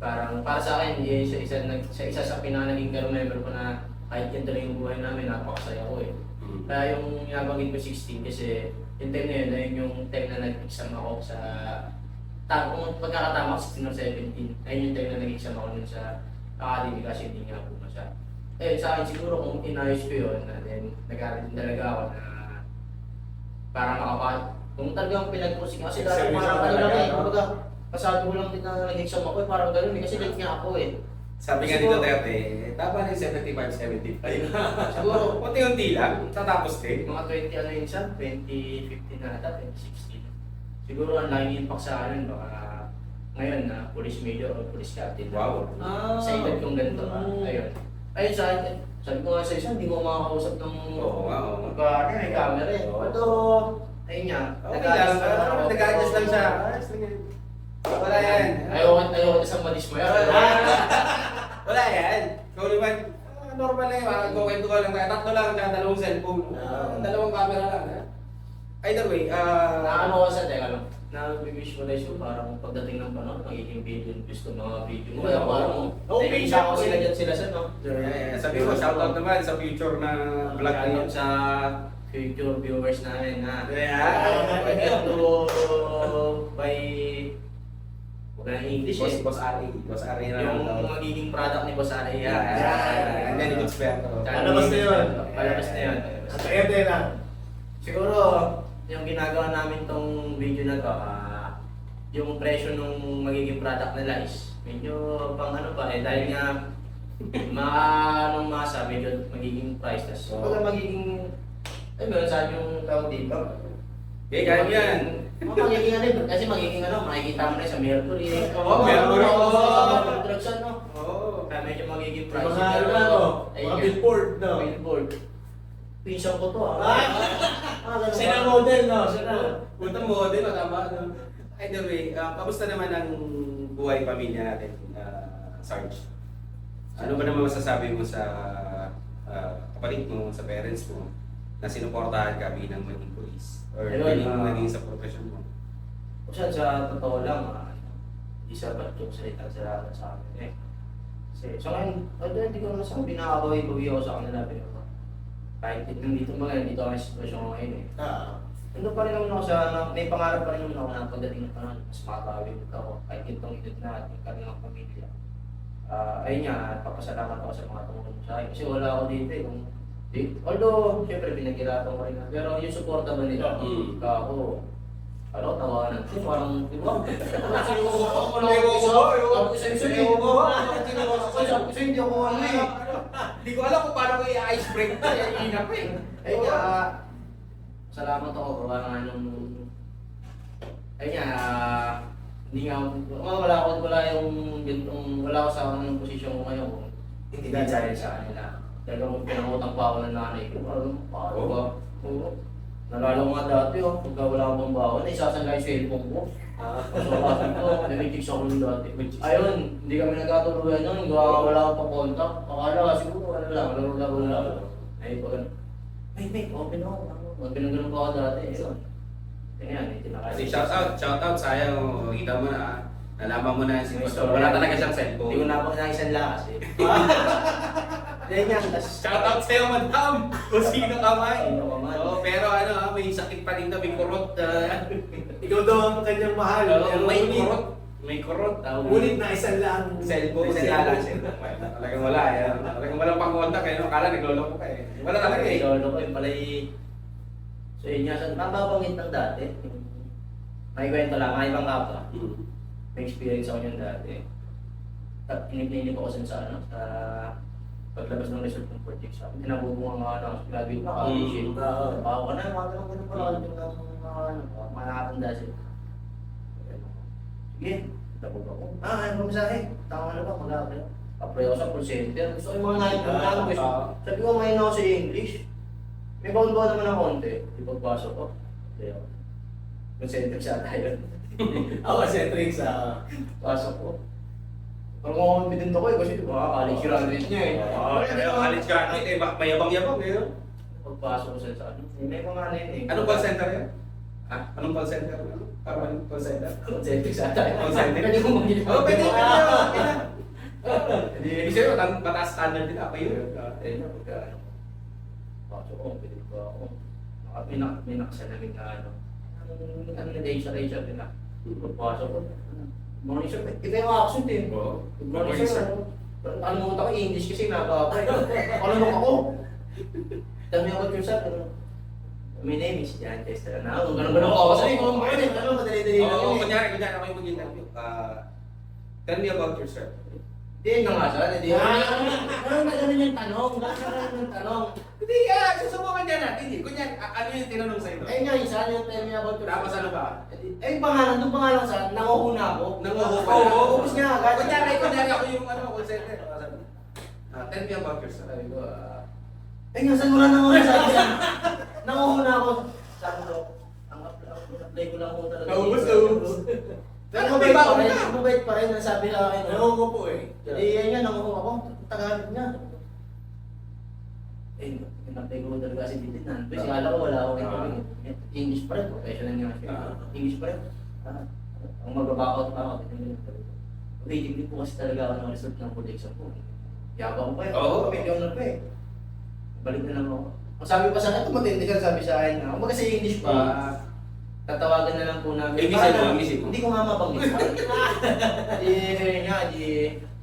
Parang, para sa akin, yun, isa sa pinanaging member ko na kahit ganito lang yung buhay namin, napakasaya ko eh. Mm. Kaya yung nabanggit ko 16 kasi yung time na yun, ayun yung time na nag-exam ako sa kung pagkakatama ko 16 or 17, ayun yung time na nag-exam ako nun sa academy kasi hindi nga po siya. Eh sa akin siguro kung inayos ko yun, and then nag-aaral din talaga ako na para kung talagang pinag-pusing kasi dati Service parang ka ano lang talaga, eh, no? kumbaga pasado ko lang din na nag-exam ako eh, parang gano'n eh, kasi late nga ako eh. Sabi nga Siguro- dito Duterte, tama na yung 75-75. Siguro, Unti-unti lang, tatapos din. mga 20 ano yun siya, 2015 na ata, 2016. Siguro ang laking impact sa akin, baka ngayon na police major o police captain. Wow. Sa edad kong ganito, ayun. Ayun sa akin, sabi ko nga sa isa, hindi mo makakausap ng Oo nga, oo. may camera eh. Oo. Although, ayun nga, Okay lang, nag-adjust lang siya. Wala yan. Ayoko sa madismaya. Wala yan. Ikaw naman, normal na yun. Kukento ka lang. Tatlo lang, tsaka dalawang cellphone. Dalawang camera lang. Either way, Naano ko sa teka lang, na-visualize ko parang pagdating ng panahon, magiging video views ko mga video mo. Kaya parang, naiisa ko sila dyan sila sa no? sabi ko, shoutout naman sa future na vlog na yun. Sa future viewers namin na Yeah. by wala ng English eh. Boss Ari. Boss Ari na Yung lang. magiging product ni Boss Ari. And then it's better. Palabas na yun. Palabas na yun. At ete lang. Siguro, yung ginagawa namin tong video na to, yung presyo nung magiging product nila is medyo pang ano pa eh, dahil nga anong masa, medyo magiging price. Tapos magiging, ay meron saan yung tawag dito. Okay, kaya yan. Magiging ano, kasi magiging ano, makikita mo na sa Mercury. Oo, Mercury. Drugs ano. Oo. Kaya medyo magiging Yung price. mga ano na no, mga billboard no. Billboard. Pinsan ko to Sina model no, sina. Punta mo din, tama. Either way, kamusta naman ang buhay pamilya natin, Sarge? Ano ba naman masasabi mo sa kapatid mo, sa parents mo, na sinuportahan ka bilang maging police? Or Ayun, naging sa profession mo? Kasi sa totoo lang, hindi sapat yung salita sa amin eh. Kasi sa ngayon, hindi ko naman sabi nakakabawi-bawi ako sa kanila pero kahit nandito mga nandito ako sa sitwasyon ko ngayon eh. Nandun pa rin naman ako may pangarap pa rin naman ako na pagdating ng panahon, mas makabawi ako kahit itong edad na ating kanilang pamilya. Ayun nga, papasalamat ako sa mga tumulong sa akin kasi wala ako dito eh. Although, syempre pinaghirapan ko rin na, pero yung suporta ba nila, ako, tawanan. Kasi parang, di ba? Sabi ko sa'yo, hindi ako ano eh. Hindi ko alam kung paano ko i-ice break na, inap eh. Ayun nga, salamat ako gawa nga nung... Ayun nga, hindi nga, wala ako yung gantong, wala ako sa anong posisyon ko ngayon. Hindi dahil sa kanila. Talagang pinangutang pa ako ng nanay ko. Paano ba? Oo. Nalala ko nga dati, pagka wala akong baon, isasanla yung cellphone ko. So, kasi ko, nag-chicks ako nung dati. Ayun, hindi kami nagkatuluyan nun, wala akong pa-contact. Akala siguro, ano lang, laro-laro lang. Ay, pag may, open ako. Ganun pa ako dati. Ayun. Ganyan, tinakaya. Kasi shoutout, sayang, kita mo na, nalaman mo na si Pastor. Wala talaga siyang cellphone. Hindi ko na ako naisanla kasi. Ganyan, tas... Shoutout sa'yo, madam! Kung sino ka man. Sino ka man. Oo, pero may sakit pa rin na, may kurot. Ikaw daw ang kanyang mahal. Pero May ngunit- kurot. May kurot. Ngunit na isang lang Cellphone. Talagang wala. Talagang walang pang-contact. Akala nagloloko ka eh. Wala talaga eh. Lolo ko yung pala So yun nga, so nababanggit ng dati. May kwento lang, may ibang kapwa. May experience ako yun dati. Inip ako sa paglabas ng result ng project sa akin. Tinabubunga nga na, graduate na college eh. Bawa ka na, mga ganun pala. Mga nakatanda siya. Sige, tapos ako. Ayaw mo masahe. Tama na ba, mag-apply. Apply ako sa call center. Gusto ko yung mga language. Sabi ko, may ako sa English. May baon-baon naman ng konti. Di pagpasok ko. Call center siya tayo. Ako, centric sa... Pasok ko. Parang confident ako eh, kasi college graduate niya eh. College graduate eh. Mayabang-yabang eh. Pagpasok ko sa ano, may mga eh. Anong call center yan? Anong call center? Parang call center? Call center siya tayo. Call center? Pwede ko mag-gilip. Oo, pwede. Ibig sabihin, mataas standard nila. Pa yun. Ayun na, pagka pasok ko, pwede ko ako. May nakasalamin na ano. Ano na day siya nila. Pagpasok ko, morning sir, kita yung accent eh. Oo. Morning sir, ano ko English kasi nakaka-apply. Palunok ako. Tell me about yourself. My name is Jan Tester. Ganun-ganun ako. Sabi ko, madali-dali lang Oo, yun eh. kunyari ako yung mag-interview. Tell me about yourself. Hindi na nga siya, hindi. Ganun yung tanong. Ganun yung tanong. Hindi susubukan niya natin eh. Kunyari, ano yung tinanong sa'yo? Ayun nga, isa yung tell me about yourself. Tapos ano ba? Eh, pangalan, doon pangalan sa nanguhuna ako. Nanguhuna. Oo, ubus nga agad. Kunyari ako yung call center. Tell me about yourself. Sabi ko, eh nga, saan wala nanguhuna sa akin? Nanguhuna ako. Sabi ko, ang apply ko lang ako talaga. Naubos. Pero mabait pa rin, nasabi sa akin. Ewan ko po eh. Jadi yan nga, nanguhuna ako. Tagalog niya. Eh, napay ko talaga si Titinan. Kasi kala ko wala akong English pa rin, professional nga siya. English pa rin. Ang mag-back-out pa ako. Waiting po kasi talaga ako ng result ng projection ko. Yabang ko pa yun. Oo. Kapit na pa eh. Balik na lang ako. Ang sabi pa sa akin, matindi ka sabi sa akin na, kumbaga sa English pa, tatawagan na lang po namin. English mo. Hindi ko nga mabanggit.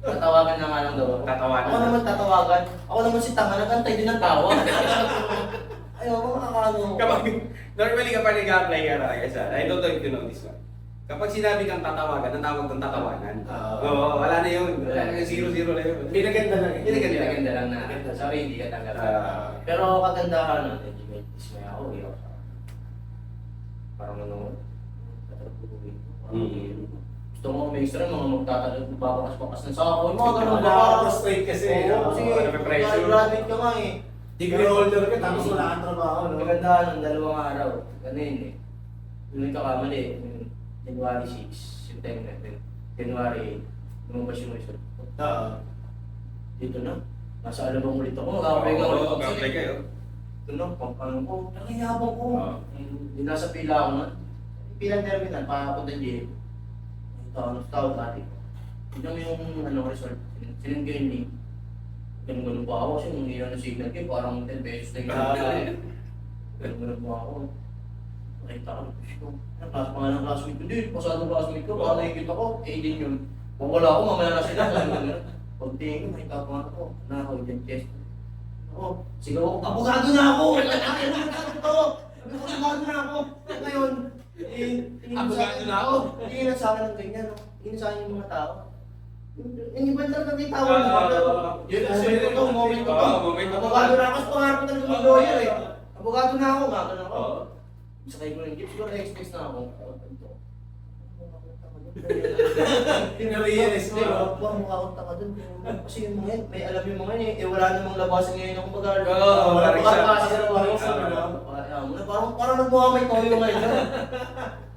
Tatawagan na nga lang daw. Tatawagan. Ako naman tatawagan. Ako naman si Tanga, nagantay din ng tawa. Ayaw ko makakano. Normally kapag nag-apply ka na I don't know if you know this one. Kapag sinabi kang tatawagan, ang tawag ng tatawanan. Oo, wala na yun. Zero na yun. Pinaganda lang eh. Pinaganda lang na. Sorry, hindi ka tanggap. Pero kagandahan nun, hindi may dismay ako. Parang ano, gusto mo may extra, mga magtatalag, babakas-bakas ng sako. Mga ganun ba? Nakaka-frustrate kasi. Oo, kasi pressure. graduate ka nga eh. Degree holder ka tapos wala kang trabaho. Ang No? kagandahan ng 2 araw, ganun eh. Yung nagkakamali, January 6, September, January 8, lumabas yung result. Oo. Dito na, nasa alabang ulit ako, mag-apply ka ulit. Mag-apply kayo. Ito na, pampano ko, nakayabang ko. Oo. Hindi nasa pila ako na. Pilang terminal, papunta dyan. Tawag dati. Tignan mo yung result. Sinend ko yung link. Ganun-ganun pa ako kasi nung ilan na signal ko, parang 10 pesos na yung ganun-ganun pa ako. Nakita ko, class pa nga ng classmate ko. Hindi, pasado classmate ko, baka nakikita ko, din yun. Kung wala ako, mamaya na sila. Pagtingin ko, nakita ko nga ako, ako yung chest. Ako, sigaw ako, abogado na ako! Abogado na ako! Ngayon, Abogado na ako? Tingin sa akin ng ganyan, no? Tingin sa akin yung mga tao. Yung iba talaga may tawa na. Yun, Moment ko to. moment ko to. Abogado na ako, pangarap ko talaga ng lawyer eh. Abogado na ako, gano'n ako. Oo. Sakay ko ng jeep, siguro na-expect na ako. mukha akong tanga dun. Pinarealize mo, no? Parang mukha akong tanga dun. Kasi yung mga yan, may alam yung mga yan eh. Wala namang labasan ngayon ng kumbaga. Oo, wala rin siya. Parang nagmukha may toyo ngayon.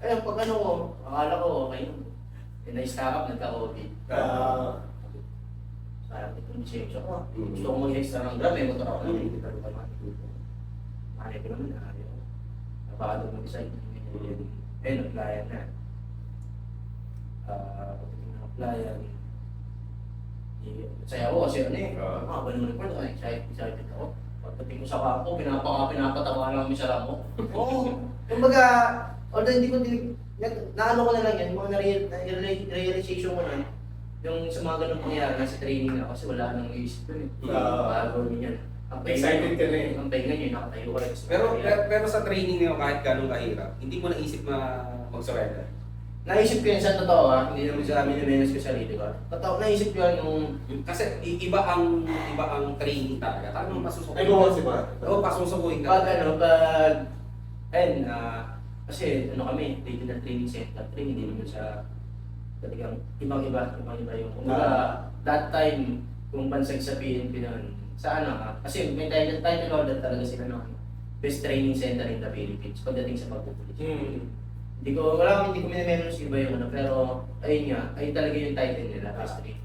Ayun, pag ano ko, akala ko okay. Na-stack up, nagka-COVID. Parang itong lisensya ko. Gusto ko mag-extra ng gram, may motor ako na hindi ka naman matuto. Malay ko naman na ayaw. Baka doon mag-decide. Eh, nag-applyan na. Pagdating na applyan, saya ako kasi ano eh. Ba naman ko, excited ako. Pagdating ko sa kampo, pinapatawa namin sa ramo. Oo. Kumbaga, although hindi ko naano ko na lang yan, yung mga na-realization ko na, yung sa mga ganun pangyayari sa training na kasi wala nang iisip ko eh. Gagawin yan. Excited ka na eh. Ang pahinga nyo, nakatayo ka rin. Pero sa training niyo kahit ganun kahirap, hindi mo naisip mag-surrender. Naisip ko yan sa totoo ha, hindi naman sa amin na ko sarili ko. Totoo, naisip ko yan yung... Kasi iba ang training talaga. Talagang masusukuin. Ay, gawin si Mark. Oo, pasusukuin ka. Ayun, kasi ano kami, regional training center, hindi naman sa talagang ibang-iba yung that time, kung bansag sa PNP noon, sa ano kasi may title order talaga sila noon, best training center in the Philippines pagdating sa pagpupulis. Hindi ko minimenos iba yung ano, pero ayun nga, ayun talaga yung title nila, best training.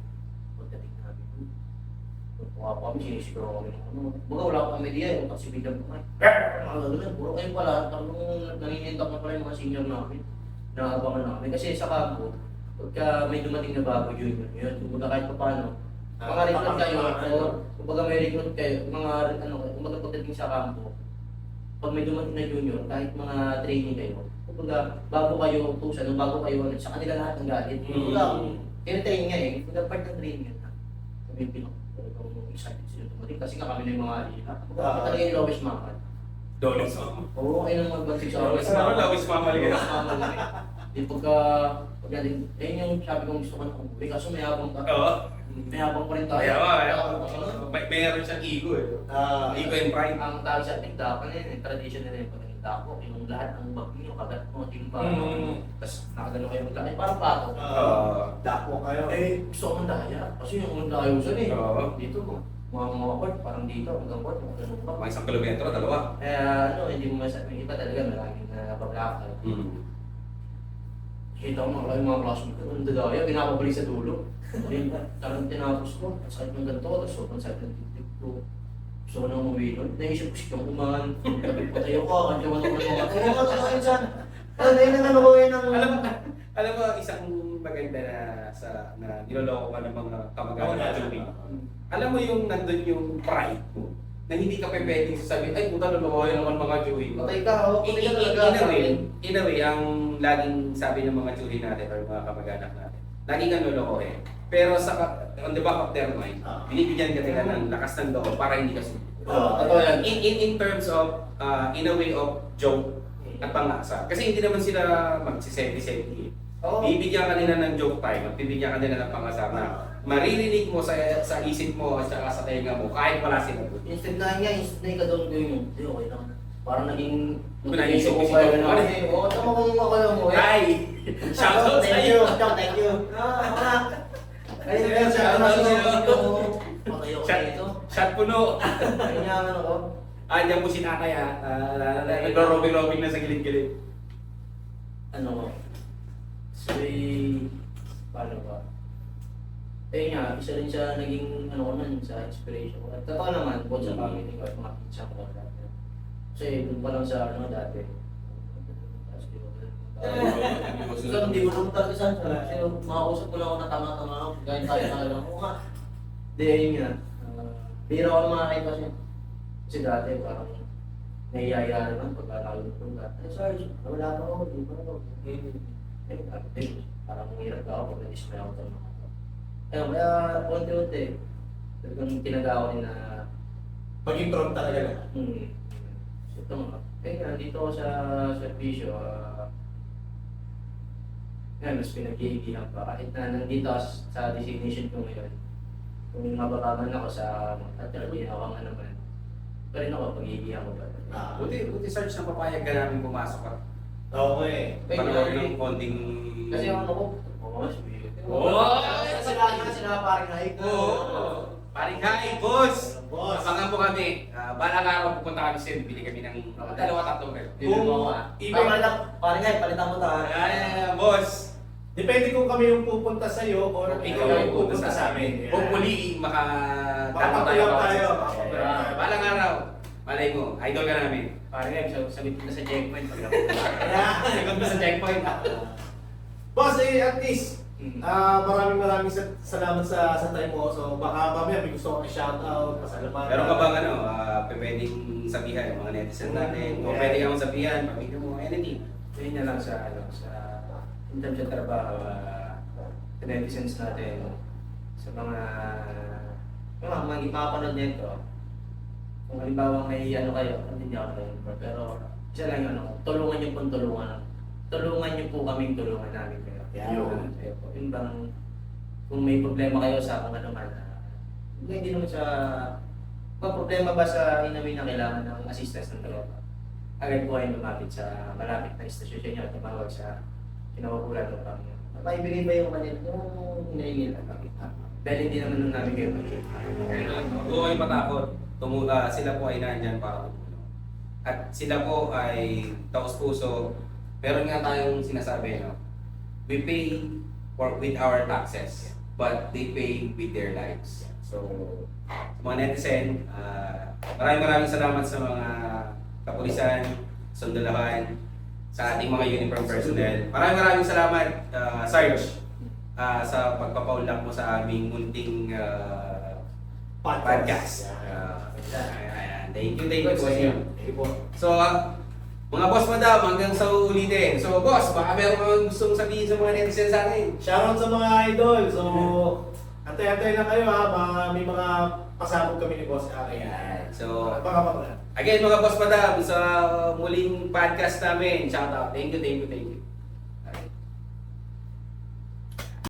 Pagdating namin, kuha po kami, sinisiguro kami ng ano, baga wala akong media, yung taksibigan ko puro kayo pala, talagang nangingintak na pala yung mga senior namin, naabangan namin, kasi sa kampo, pagka may dumating na bago yun, kumbaga kahit pa paano, mga recruit kayo, kumbaga may recruit kayo, kumbaga pagdating sa kampo, pag may dumating na junior, kahit mga trainee kayo, kumbaga bago kayo utusan, bago kayo, sa kanila lahat ng galit. Kumbaga, kaya-train nga eh, kumbaga part ng training yan. Sabi yung pinakang excited sila dumating, kasi nga kami na yung mga alila. Kumbaga, talaga yung lowest makan. Lowest mama. Oo, kayo nang magbansig sa Lowest mama. Lowest mama. Di pagka, ayun yung sabi kong gusto ko na umuwi, kaso may habang ka. Oo. May habang pa rin tayo. Meron siyang ego eh. Ego and pride. Ang tawag sa ating dapan yun, tradition nila yung pagkakita ko, yung lahat ng bag niyo, kagat mo, timba. Tapos nakagano kayo magkakit, parang pato. Dapo kayo. Eh, gusto ko mandaya. Kasi yung mandaya usan eh. Dito ko. Mga court, parang dito, hanggang court, mga ganun pa. Mga 1 kilometro, dalawa. Hindi mo masabi, iba talaga maraming nabablakal. Kita ko mga classmate ko, ang dadaya, pinapabalik sa dulo. Tarang tinapos ko, ang sakit ng ganito, tapos sobrang sakit ng titik ko. Gusto ko nang umuwi nun. Naisip ko siyang kumahan. Patayo ko, kandiyawan ko ng mga. Kaya ka talaga dyan. Ano ko yun ang... Alam mo, isang maganda na niloloko ka ng mga kamag-anak na Joey. Alam mo yung nandun yung pride mo, na hindi ka pwedeng sasabihin, ay puta, lolokohin naman mga Joey. Patay ka, patay ka talaga. In a way, ang laging sabi ng mga Joey natin or mga kamag-anak natin, laging ang lolokohin. Pero on the back of their mind, binibigyan ka nila ng lakas ng loob para hindi ka sumunod. In terms of, in a way of joke at pangasa. Kasi hindi naman sila magsisenti-senti. Bibigyan ka nila ng joke time at bibigyan ka nila ng pangasa na maririnig mo sa isip mo at sa tenga mo kahit wala sila doon. Instead na ika-down ko yun. Hindi, okay lang. Parang naging... Naisip ko kayo na kasi. Oo, tama kung ako yung mo. Ay! Shoutout sa iyo! Thank you. Ayun na yun, Shot puno! Kanya ako. Diyan po si Tatay nagro-robing-robing na sa gilid-gilid. Ano, paano ba? Eh nga, isa rin siya naging ano ko nun sa inspiration ko. At totoo naman, bukod sa family ko at mga pinsa ko dati. Kasi doon pa lang sa ano dati. So, hindi ko naman talaga saan. Kasi makausap ko lang ako na tama-tama ako. Gaya tayo na lang. Oo nga. Hindi, yun nga. Bira ko makakita siya. Kasi dati parang nahihaya naman pagkakawin ko. Ay, sorry, wala pa ako. Hindi pa ako. Parang hirap ako pag na-dismay ako sa mga. Kaya unti-unti. Talagang tinaga ko rin na Pag-intron talaga na. So, ito nga. Kaya dito ako sa servisyo. Mas pinag-iigihan pa. Kahit na nandito ako sa designation ko ngayon. Kung mababa ako sa at ginawa nga naman. Pa rin ako, pag-iigihan ko ba. Buti search na papayag ka namin pumasok ka. Oo eh. Panoorin ng konting... Kasi ang ano ko, mas weird. Oo! Sila parang hike. Oo! Paring hi, boss! Boss. Abangan mo kami. Balang araw pupunta kami sa bili kami ng 2-3 kayo. Hindi mo ako ah. Palitan mo ta. Boss! Depende kung kami yung pupunta sa'yo or ikaw yung pupunta sa amin. Hopefully, Makapagulap tayo. Balang araw. Malay mo, idol ka namin. Parang ngayon, sabi ko na sa checkpoint. Sagot mo sa checkpoint. Boss, at least, Mm. maraming salamat sa time mo. So baka mamaya may gusto kong i-shoutout, pasalamatan. Meron ka bang pwedeng sabihan mga netizen natin? O pwede kang sabihan, pamilya mo, anything. Yun na lang sa in terms sa trabaho, sa netizens natin, sa mga mapapanood nito, kung halimbawa may kayo, hindi ako na pero isa lang tulungan niyo po tulungan niyo po kaming tulungan namin kayo. Yun bang, kung may problema kayo sa kung ano man, hindi naman sa, kung problema ba sa inawin na kailangan ng assistance ng tropa, agad po kayo lumapit sa malapit na istasyon niyo at tumawag sa kinawakulan ng kami. Maibigay ba yung kanil, yung hinahingi lang kami. Dahil hindi naman nun namin kayo makikita. Huwag kayo matakot. Sila po ay nandyan para tumulong. At sila po ay taos puso. Meron nga tayong sinasabi, no? We pay with our taxes, but they pay with their lives. So, sa mga netizen, maraming salamat sa mga kapulisan, sundalahan, sa ating mga uniform personnel. Maraming salamat, Sarge, sa pagpapaulak mo sa aming munting podcast. Thank you po sa inyo. So, mga boss madam, hanggang sa ulitin. So, boss, baka meron kang gustong sabihin sa mga netizen sa akin. Shoutout sa mga idol. So, antay-antay lang kayo ha. May mga pasabog kami ni Boss Ari. So, Baka. again mga boss madam, sa muling podcast namin, shout out. Thank you.